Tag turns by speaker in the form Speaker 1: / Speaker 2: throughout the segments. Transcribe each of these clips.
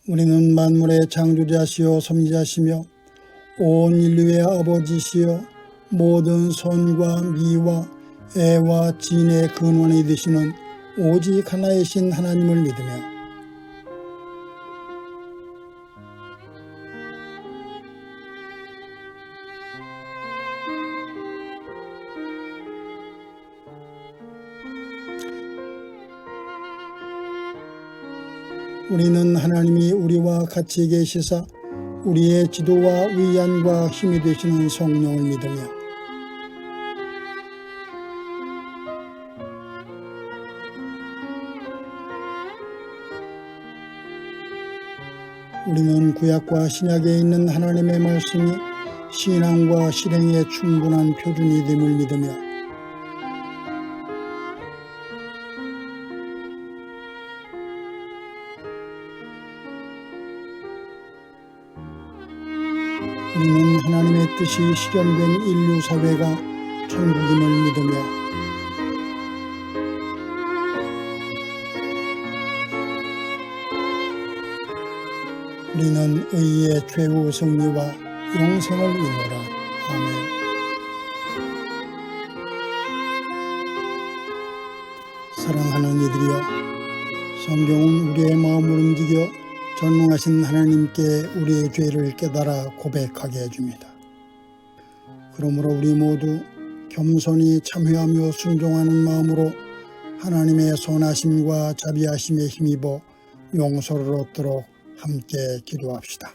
Speaker 1: 우리는 만물의 창조자시요 섭리자시며 온 인류의 아버지시여 모든 선과 미와 애와 진의 근원이 되시는 오직 하나이신 하나님을 믿으며 우리는 하나님이 우리와 같이 계시사 우리의 지도와 위안과 힘이 되시는 성령을 믿으며 우리는 구약과 신약에 있는 하나님의 말씀이 신앙과 실행에 충분한 표준이 됨을 믿으며 우리는 하나님의 뜻이 실현된 인류 사회가 천국임을 믿으며 우리는 의의 최후 승리와 영생을 믿노라. 아멘. 사랑하는 이들이여, 성경은 우리의 마음을 움직여 전능하신 하나님께 우리의 죄를 깨달아 고백하게 해줍니다. 그러므로 우리 모두 겸손히 참회하며 순종하는 마음으로 하나님의 선하심과 자비하심에 힘입어 용서를 얻도록 함께 기도합시다.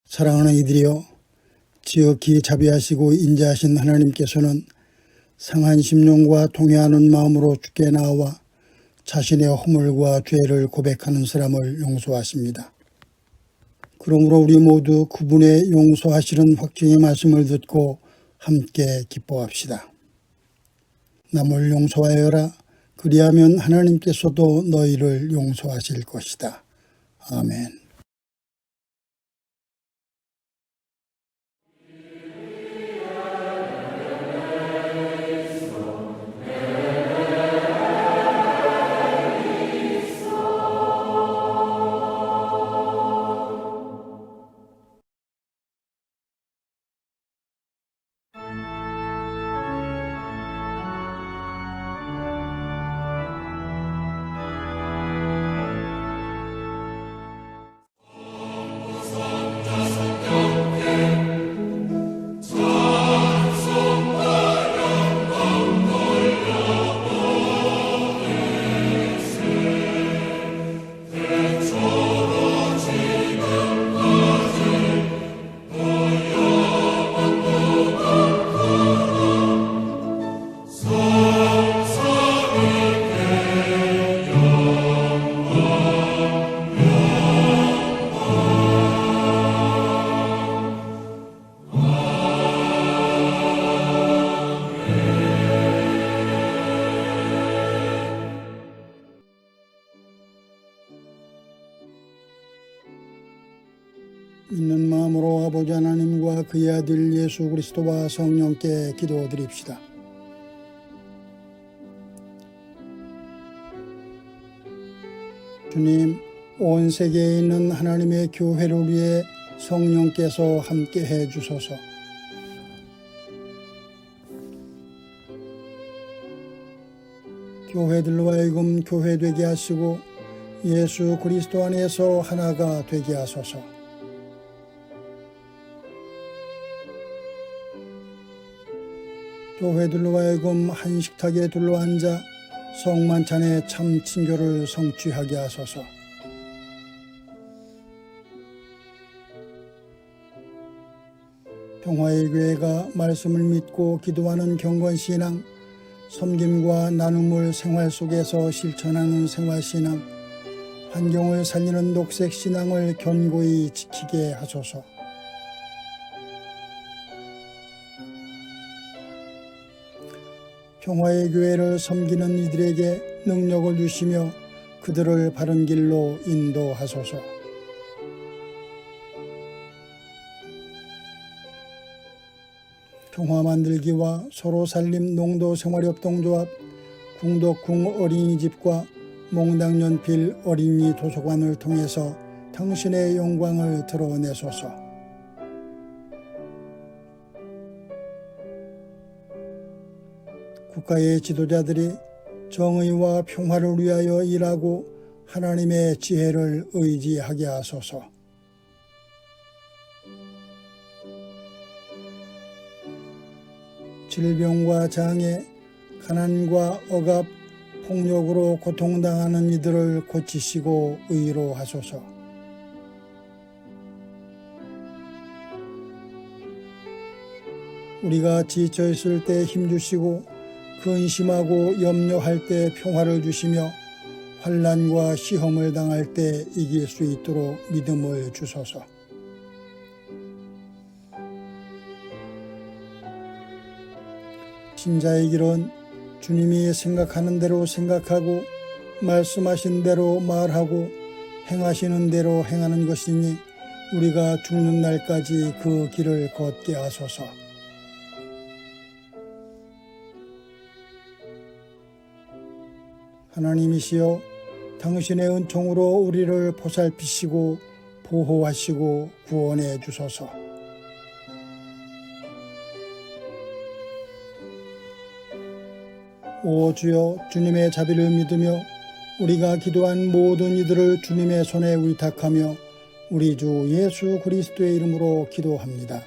Speaker 1: 사랑하는 이들이여, 지극히 자비하시고 인자하신 하나님께서는 상한 심령과 통회하는 마음으로 주께 나와 자신의 허물과 죄를 고백하는 사람을 용서하십니다. 그러므로 우리 모두 그분의 용서하시는 확증의 말씀을 듣고 함께 기뻐합시다. 남을 용서하여라. 그리하면 하나님께서도 너희를 용서하실 것이다. 아멘. 믿는 마음으로 아버지 하나님과 그의 아들 예수 그리스도와 성령께 기도드립시다. 주님, 온 세계에 있는 하나님의 교회를 위해 성령께서 함께 해주소서. 교회들로 하여금 교회되게 하시고 예수 그리스도 안에서 하나가 되게 하소서. 교회들로 하여금 한 식탁에 둘러앉아 성만찬의 참 친교를 성취하게 하소서. 평화의 교회가 말씀을 믿고 기도하는 경건신앙, 섬김과 나눔을 생활 속에서 실천하는 생활신앙, 환경을 살리는 녹색신앙을 견고히 지키게 하소서. 평화의 교회를 섬기는 이들에게 능력을 주시며 그들을 바른 길로 인도하소서. 평화 만들기와 서로 살림 농도생활협동조합, 궁덕궁 어린이집과 몽당연필 어린이 도서관을 통해서 당신의 영광을 드러내소서. 국가의 지도자들이 정의와 평화를 위하여 일하고 하나님의 지혜를 의지하게 하소서. 질병과 장애, 가난과 억압, 폭력으로 고통당하는 이들을 고치시고 의로하소서. 우리가 지쳐 있을 때 힘주시고 근심하고 염려할 때 평화를 주시며 환난과 시험을 당할 때 이길 수 있도록 믿음을 주소서. 신자의 길은 주님이 생각하는 대로 생각하고 말씀하신 대로 말하고 행하시는 대로 행하는 것이니 우리가 죽는 날까지 그 길을 걷게 하소서. 하나님이시여, 당신의 은총으로 우리를 보살피시고 보호하시고 구원해 주소서. 오 주여, 주님의 자비를 믿으며 우리가 기도한 모든 이들을 주님의 손에 위탁하며 우리 주 예수 그리스도의 이름으로 기도합니다.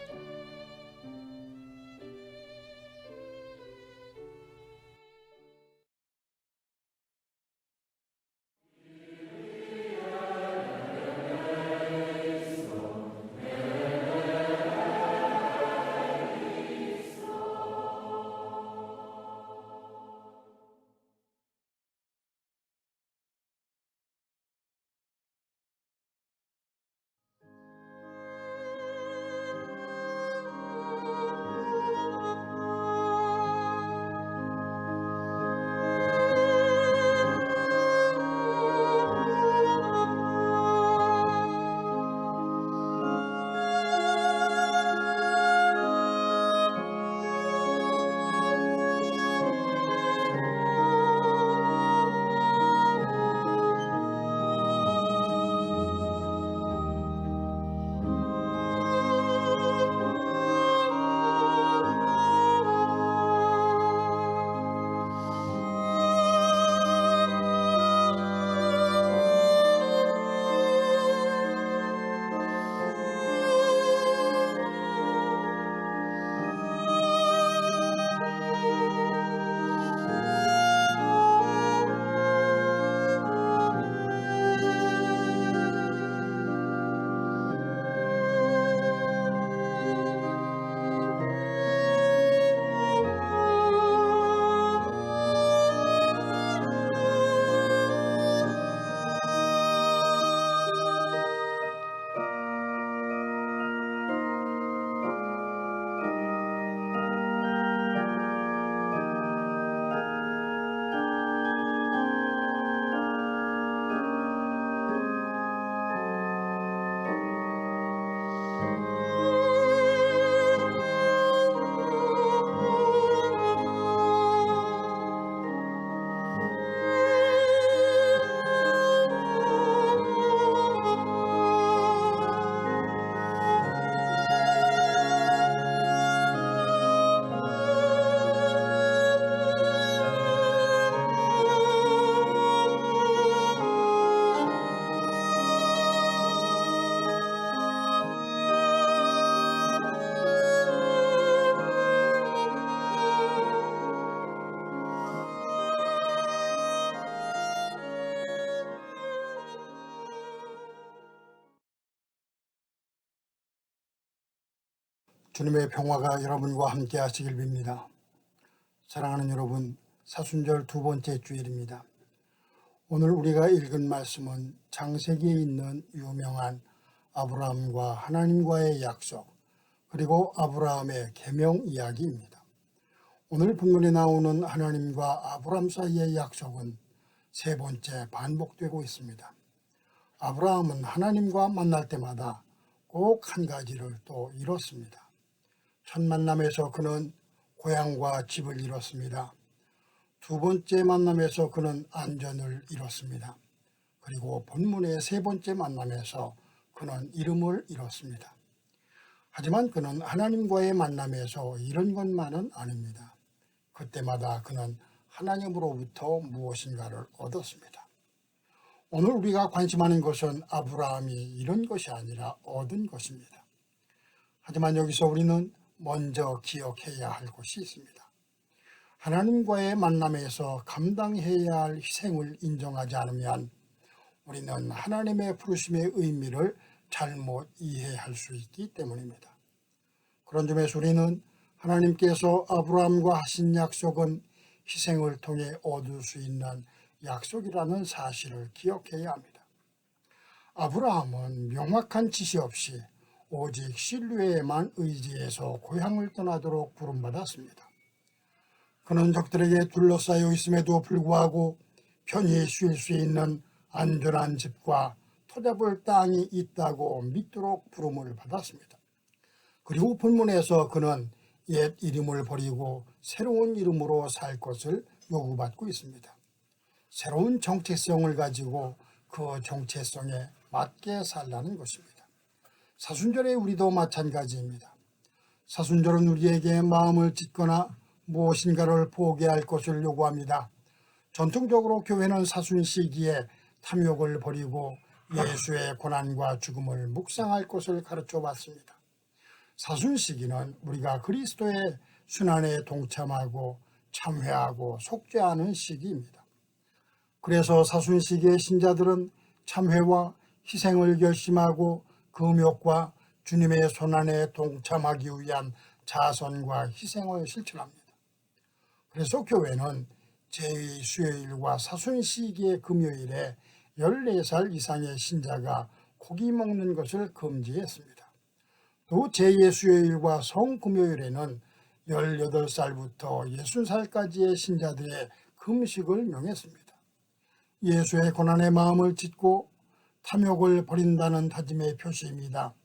Speaker 1: 주님의 평화가 여러분과 함께 하시길 빕니다. 사랑하는 여러분, 사순절 두 번째 주일입니다. 오늘 우리가 읽은 말씀은 창세기에 있는 유명한 아브라함과 하나님과의 약속, 그리고 아브라함의 계명 이야기입니다. 오늘 본문에 나오는 하나님과 아브라함 사이의 약속은 세 번째 반복되고 있습니다. 아브라함은 하나님과 만날 때마다 꼭 한 가지를 또 이뤘습니다. 첫 만남에서 그는 고향과 집을 잃었습니다. 두 번째 만남에서 그는 안전을 잃었습니다. 그리고 본문의 세 번째 만남에서 그는 이름을 잃었습니다. 하지만 그는 하나님과의 만남에서 잃은 것만은 아닙니다. 그때마다 그는 하나님으로부터 무엇인가를 얻었습니다. 오늘 우리가 관심하는 것은 아브라함이 잃은 것이 아니라 얻은 것입니다. 하지만 여기서 우리는 먼저 기억해야 할 것이 있습니다. 하나님과의 만남에서 감당해야 할 희생을 인정하지 않으면 우리는 하나님의 부르심의 의미를 잘못 이해할 수 있기 때문입니다. 그런 점에서 우리는 하나님께서 아브라함과 하신 약속은 희생을 통해 얻을 수 있는 약속이라는 사실을 기억해야 합니다. 아브라함은 명확한 지시 없이 오직 신뢰에만 의지해서 고향을 떠나도록 부름받았습니다. 그는 적들에게 둘러싸여 있음에도 불구하고 편히 쉴 수 있는 안전한 집과 터잡을 땅이 있다고 믿도록 부름을 받았습니다. 그리고 본문에서 그는 옛 이름을 버리고 새로운 이름으로 살 것을 요구받고 있습니다. 새로운 정체성을 가지고 그 정체성에 맞게 살라는 것입니다. 사순절에 우리도 마찬가지입니다. 사순절은 우리에게 마음을 찢거나 무엇인가를 포기할 것을 요구합니다. 전통적으로 교회는 사순 시기에 탐욕을 버리고 예수의 고난과 죽음을 묵상할 것을 가르쳐 왔습니다. 사순 시기는 우리가 그리스도의 순환에 동참하고 참회하고 속죄하는 시기입니다. 그래서 사순 시기의 신자들은 참회와 희생을 결심하고 금욕과 주님의 손안에 동참하기 위한 자선과 희생을 실천합니다. 그래서 교회는 제2 수요일과 사순 시기의 금요일에 14살 이상의 신자가 고기 먹는 것을 금지했습니다. 또 제2의 수요일과 성금요일에는 18살부터 60살까지의 신자들의 금식을 명했습니다. 예수의 고난의 마음을 찢고 탐욕을 버린다는 다짐의 표시입니다.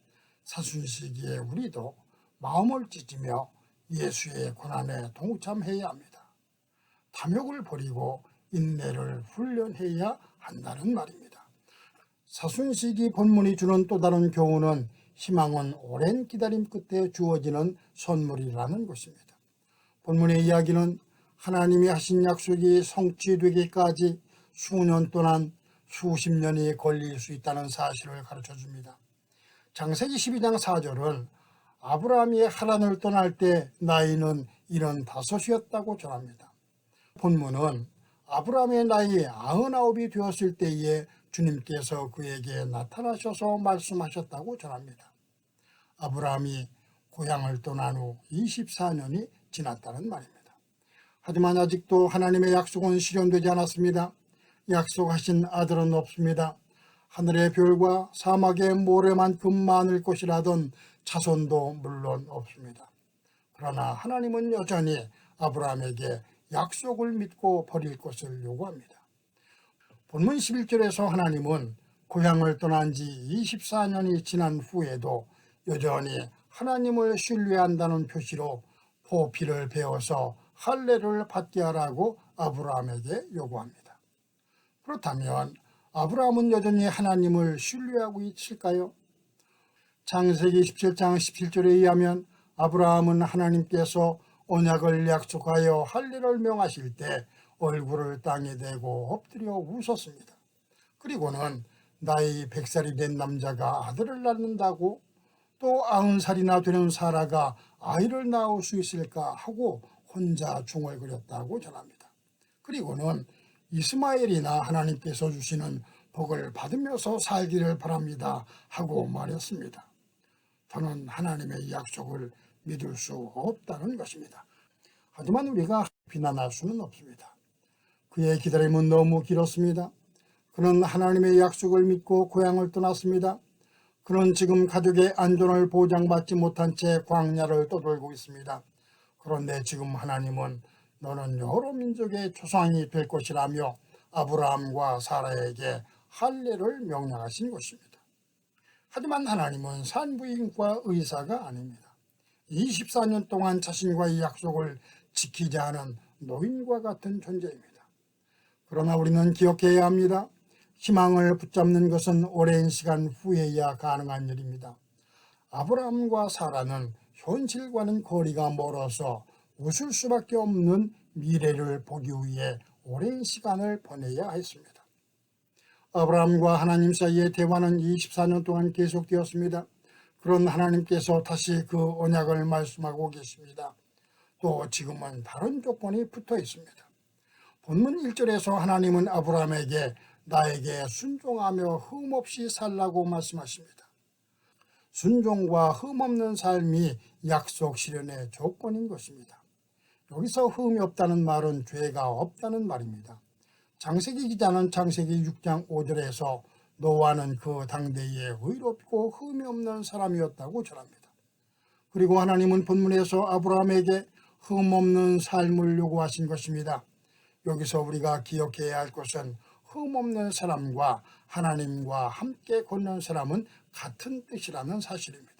Speaker 1: 사순 시기에 우리도 마음을 찢으며 예수의 고난에 동참해야 합니다. 탐욕을 버리고 인내를 훈련해야 한다는 말입니다. 사순 시기 본문이 주는 또 다른 교훈은 희망은 오랜 기다림 끝에 주어지는 선물이라는 것입니다. 본문의 이야기는 하나님이 하신 약속이 성취되기까지 수년 또는 수십 년이 걸릴 수 있다는 사실을 가르쳐줍니다. 창세기 12장 4절은 아브라함이 하란을 떠날 때 나이는 75이었다고 전합니다. 본문은 아브라함의 나이 99이 되었을 때에 주님께서 그에게 나타나셔서 말씀하셨다고 전합니다. 아브라함이 고향을 떠난 후 24년이 지났다는 말입니다. 하지만 아직도 하나님의 약속은 실현되지 않았습니다. 약속하신 아들은 없습니다. 하늘의 별과 사막의 모래만큼 많을 것이라던 자손도 물론 없습니다. 그러나 하나님은 여전히 아브라함에게 약속을 믿고 버릴 것을 요구합니다. 본문 11절에서 하나님은 고향을 떠난 지 24년이 지난 후에도 여전히 하나님을 신뢰한다는 표시로 포피를 베어서 할례를 받게 하라고 아브라함에게 요구합니다. 그렇다면 아브라함은 여전히 하나님을 신뢰하고 있을까요? 창세기 17장 17절에 의하면 아브라함은 하나님께서 언약을 약속하여 할례를 명하실 때 얼굴을 땅에 대고 엎드려 웃었습니다. 그리고는 나이 100살이 된 남자가 아들을 낳는다고, 또 90살이나 되는 사라가 아이를 낳을 수 있을까 하고 혼자 중얼거렸다고 전합니다. 그리고는 이스마엘이나 하나님께서 주시는 복을 받으면서 살기를 바랍니다 하고 말했습니다. 저는 하나님의 약속을 믿을 수 없다는 것입니다. 하지만 우리가 비난할 수는 없습니다. 그의 기다림은 너무 길었습니다. 그는 하나님의 약속을 믿고 고향을 떠났습니다. 그는 지금 가족의 안전을 보장받지 못한 채 광야를 떠돌고 있습니다. 그런데 지금 하나님은 너는 여러 민족의 조상이 될 것이라며 아브라함과 사라에게 할례를 명령하신 것입니다. 하지만 하나님은 산부인과 의사가 아닙니다. 24년 동안 자신과의 약속을 지키지 않은 노인과 같은 존재입니다. 그러나 우리는 기억해야 합니다. 희망을 붙잡는 것은 오랜 시간 후에야 가능한 일입니다. 아브라함과 사라는 현실과는 거리가 멀어서 웃을 수밖에 없는 미래를 보기 위해 오랜 시간을 보내야 했습니다. 아브라함과 하나님 사이의 대화는 24년 동안 계속되었습니다. 그런 하나님께서 다시 그 언약을 말씀하고 계십니다. 또 지금은 다른 조건이 붙어 있습니다. 본문 1절에서 하나님은 아브라함에게 나에게 순종하며 흠없이 살라고 말씀하십니다. 순종과 흠없는 삶이 약속 실현의 조건인 것입니다. 여기서 흠이 없다는 말은 죄가 없다는 말입니다. 창세기 기자는 창세기 6장 5절에서 노아는 그 당대에 의롭고 흠이 없는 사람이었다고 전합니다. 그리고 하나님은 본문에서 아브라함에게 흠없는 삶을 요구하신 것입니다. 여기서 우리가 기억해야 할 것은 흠없는 사람과 하나님과 함께 걷는 사람은 같은 뜻이라는 사실입니다.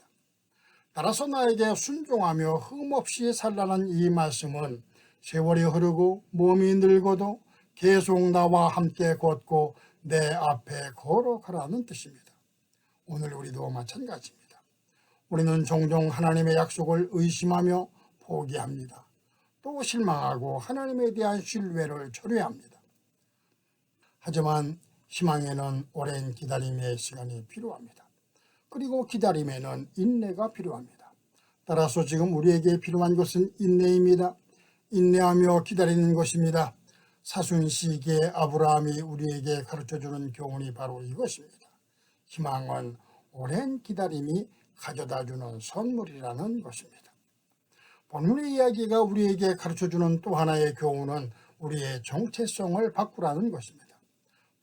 Speaker 1: 따라서 나에게 순종하며 흠없이 살라는 이 말씀은 세월이 흐르고 몸이 늙어도 계속 나와 함께 걷고 내 앞에 걸어가라는 뜻입니다. 오늘 우리도 마찬가지입니다. 우리는 종종 하나님의 약속을 의심하며 포기합니다. 또 실망하고 하나님에 대한 신뢰를 초래합니다. 하지만 희망에는 오랜 기다림의 시간이 필요합니다. 그리고 기다림에는 인내가 필요합니다. 따라서 지금 우리에게 필요한 것은 인내입니다. 인내하며 기다리는 것입니다. 사순시기에 아브라함이 우리에게 가르쳐주는 교훈이 바로 이것입니다. 희망은 오랜 기다림이 가져다주는 선물이라는 것입니다. 본문의 이야기가 우리에게 가르쳐주는 또 하나의 교훈은 우리의 정체성을 바꾸라는 것입니다.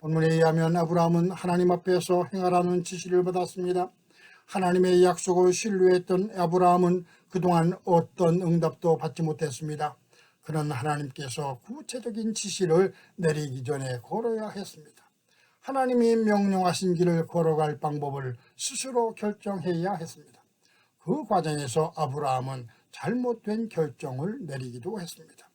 Speaker 1: 본문에 의하면 아브라함은 하나님 앞에서 행하라는 지시를 받았습니다. 하나님의 약속을 신뢰했던 아브라함은 그동안 어떤 응답도 받지 못했습니다. 그는 하나님께서 구체적인 지시를 내리기 전에 걸어야 했습니다. 하나님이 명령하신 길을 걸어갈 방법을 스스로 결정해야 했습니다. 그 과정에서 아브라함은 잘못된 결정을 내리기도 했습니다.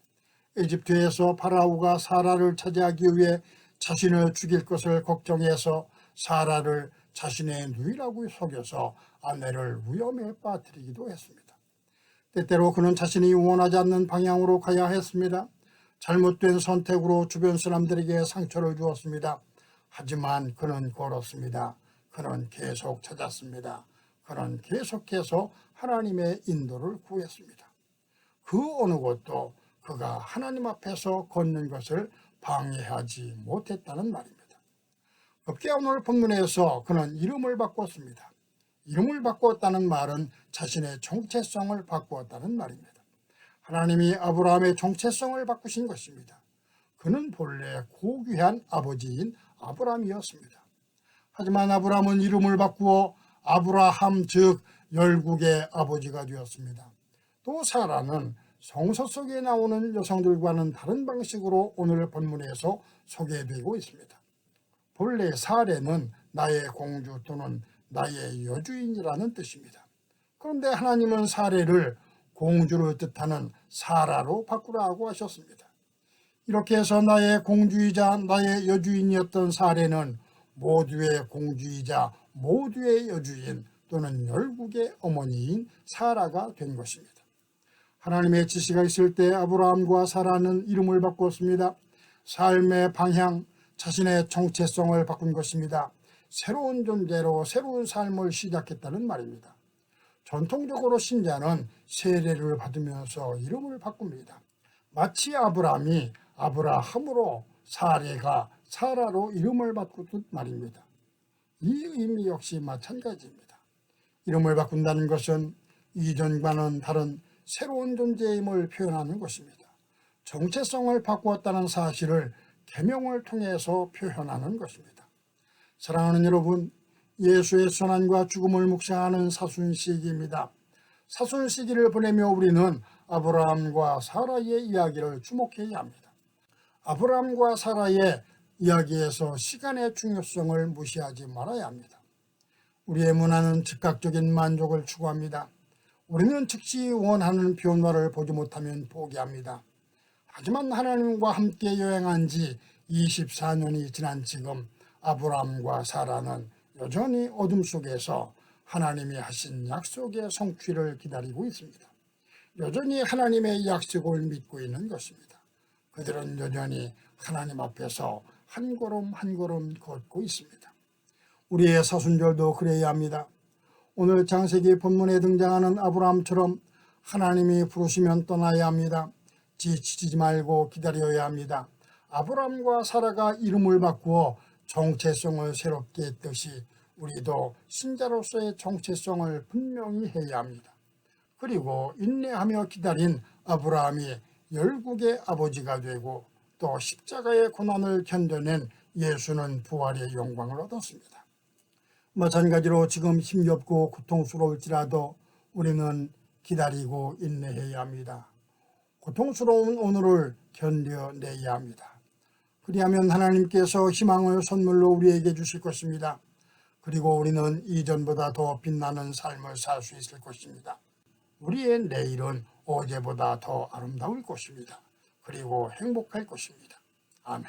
Speaker 1: 에집트에서 파라오가 사라를 차지하기 위해 자신을 죽일 것을 걱정해서 사라를 자신의 누이라고 속여서 아내를 위험에 빠뜨리기도 했습니다. 때때로 그는 자신이 원하지 않는 방향으로 가야 했습니다. 잘못된 선택으로 주변 사람들에게 상처를 주었습니다. 하지만 그는 걸었습니다. 그는 계속 찾았습니다. 그는 계속해서 하나님의 인도를 구했습니다. 그 어느 것도 그가 하나님 앞에서 걷는 것을 방해하지 못했다는 말입니다. 급기야 오늘 본문에서 그는 이름을 바꿨습니다. 이름을 바꾸었다는 말은 자신의 정체성을 바꾸었다는 말입니다. 하나님이 아브라함의 정체성을 바꾸신 것입니다. 그는 본래 고귀한 아버지인 아브라함이었습니다. 하지만 아브라함은 이름을 바꾸어 아브라함 즉 열국의 아버지가 되었습니다. 또 사라는 성서 속에 나오는 여성들과는 다른 방식으로 오늘 본문에서 소개되고 있습니다. 본래 사례는 나의 공주 또는 나의 여주인이라는 뜻입니다. 그런데 하나님은 사례를 공주를 뜻하는 사라로 바꾸라고 하셨습니다. 이렇게 해서 나의 공주이자 나의 여주인이었던 사례는 모두의 공주이자 모두의 여주인 또는 열국의 어머니인 사라가 된 것입니다. 하나님의 지시가 있을 때 아브라함과 사라는 이름을 바꾸었습니다. 삶의 방향, 자신의 정체성을 바꾼 것입니다. 새로운 존재로 새로운 삶을 시작했다는 말입니다. 전통적으로 신자는 세례를 받으면서 이름을 바꿉니다. 마치 아브라함이 아브라함으로 사례가 사라로 이름을 바꾸듯 말입니다. 이 의미 역시 마찬가지입니다. 이름을 바꾼다는 것은 이전과는 다른 새로운 존재임을 표현하는 것입니다. 정체성을 바꾸었다는 사실을 계명을 통해서 표현하는 것입니다. 사랑하는 여러분, 예수의 선한과 죽음을 묵상하는 사순시기입니다. 사순시기를 보내며 우리는 아브라함과 사라의 이야기를 주목해야 합니다. 아브라함과 사라의 이야기에서 시간의 중요성을 무시하지 말아야 합니다. 우리의 문화는 즉각적인 만족을 추구합니다. 우리는 즉시 원하는 변화를 보지 못하면 포기합니다. 하지만 하나님과 함께 여행한 지 24년이 지난 지금 아브라함과 사라는 여전히 어둠 속에서 하나님이 하신 약속의 성취를 기다리고 있습니다. 여전히 하나님의 약속을 믿고 있는 것입니다. 그들은 여전히 하나님 앞에서 한 걸음 한 걸음 걷고 있습니다. 우리의 사순절도 그래야 합니다. 오늘 창세기 본문에 등장하는 아브라함처럼 하나님이 부르시면 떠나야 합니다. 지치지 말고 기다려야 합니다. 아브라함과 사라가 이름을 바꾸어 정체성을 새롭게 했듯이 우리도 신자로서의 정체성을 분명히 해야 합니다. 그리고 인내하며 기다린 아브라함이 열국의 아버지가 되고 또 십자가의 고난을 견뎌낸 예수는 부활의 영광을 얻었습니다. 마찬가지로 지금 힘겹고 고통스러울지라도 우리는 기다리고 인내해야 합니다. 고통스러운 오늘을 견뎌내야 합니다. 그리하면 하나님께서 희망을 선물로 우리에게 주실 것입니다. 그리고 우리는 이전보다 더 빛나는 삶을 살 수 있을 것입니다. 우리의 내일은 어제보다 더 아름다울 것입니다. 그리고 행복할 것입니다. 아멘.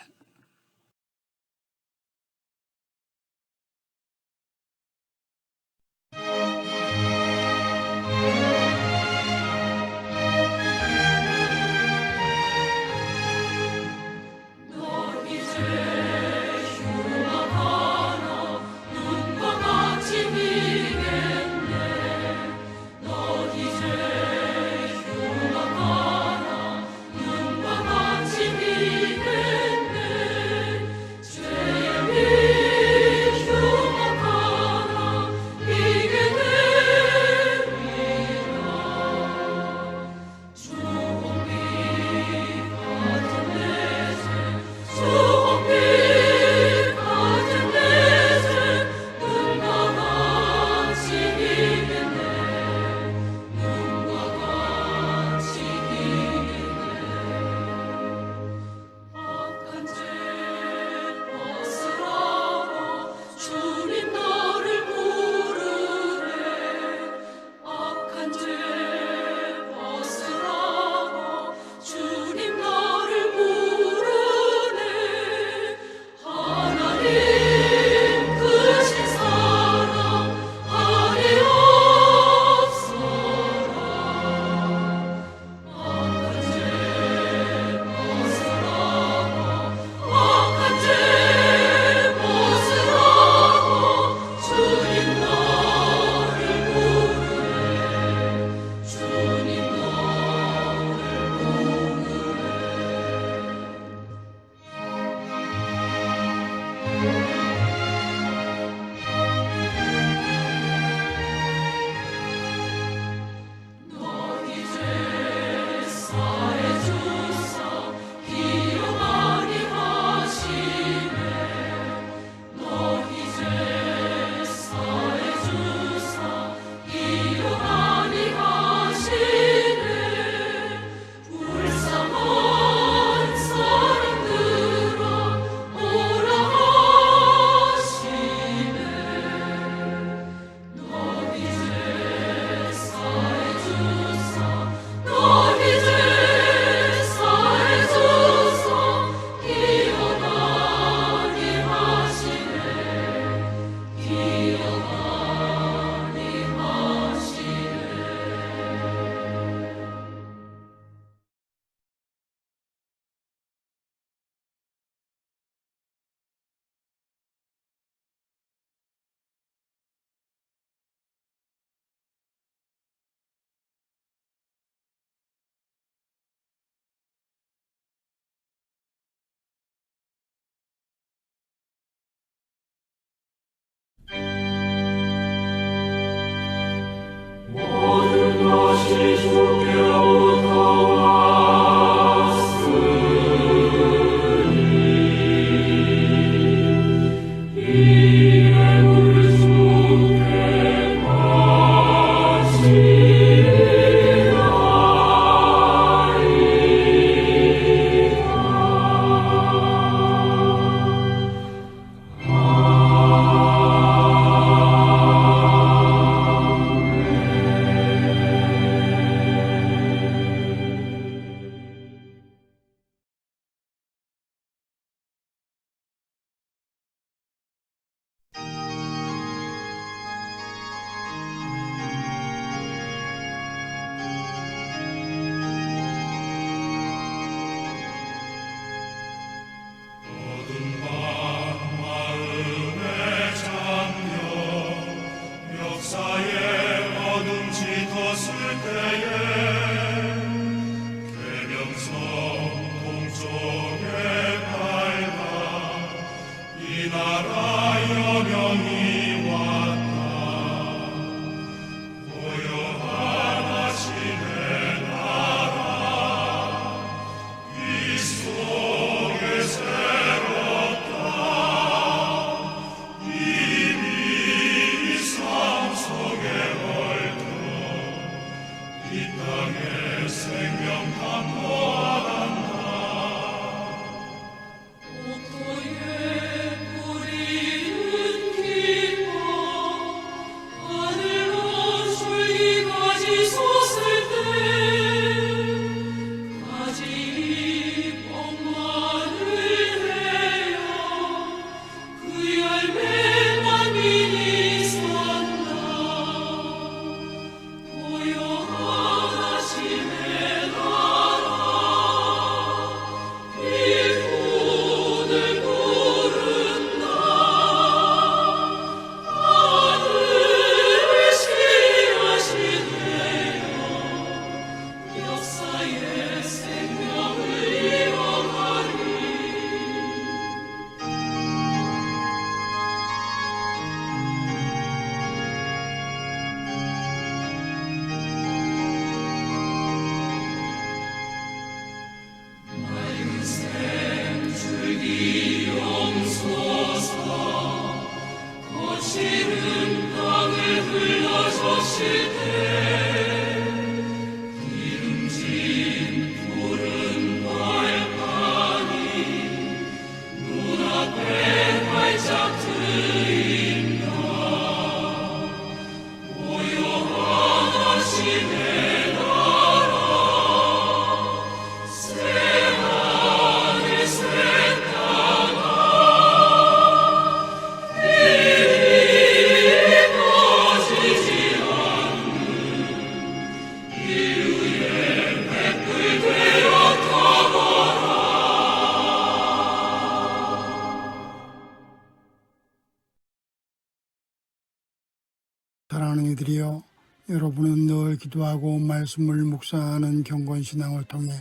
Speaker 1: 사랑하는 이들이여, 여러분은 늘 기도하고 말씀을 묵상하는 경건신앙을 통해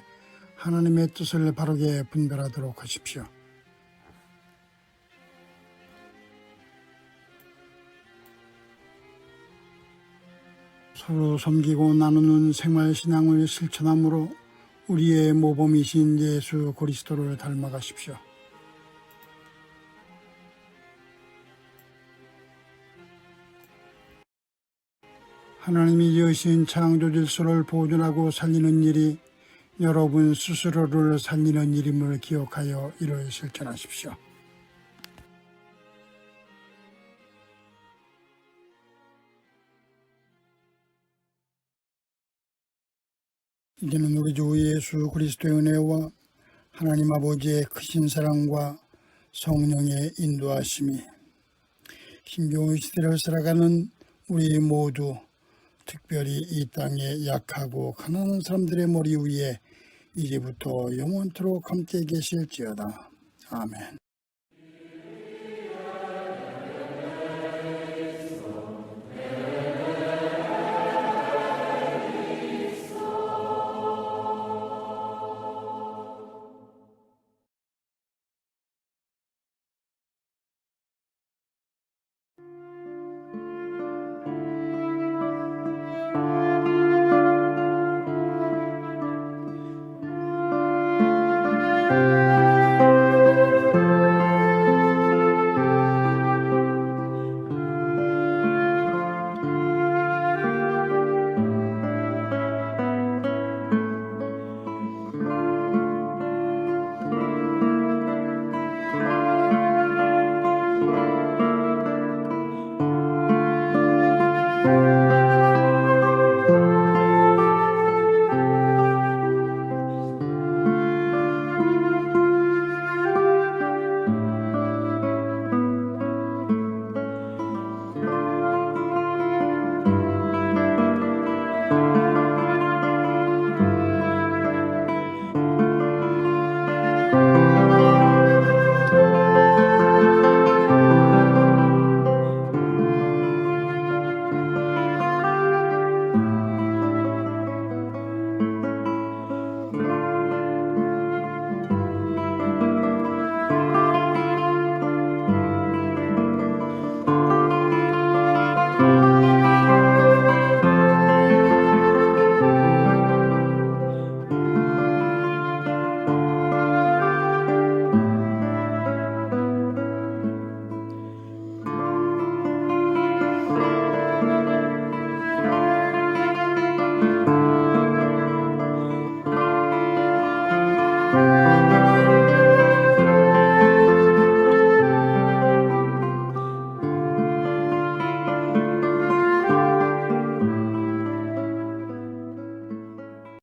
Speaker 1: 하나님의 뜻을 바르게 분별하도록 하십시오. 서로 섬기고 나누는 생활신앙을 실천함으로 우리의 모범이신 예수 그리스도를 닮아가십시오. 하나님이 여신 창조 질서를 보존하고 살리는 일이 여러분 스스로를 살리는 일임을 기억하여 이를 실천하십시오. 이제는 우리 주 예수 그리스도의 은혜와 하나님 아버지의 크신 사랑과 성령의 인도하심이 힘겨운 시대를 살아가는 우리 모두, 특별히 이 땅의 약하고 가난한 사람들의 머리 위에 이제부터 영원토록 함께 계실지어다. 아멘.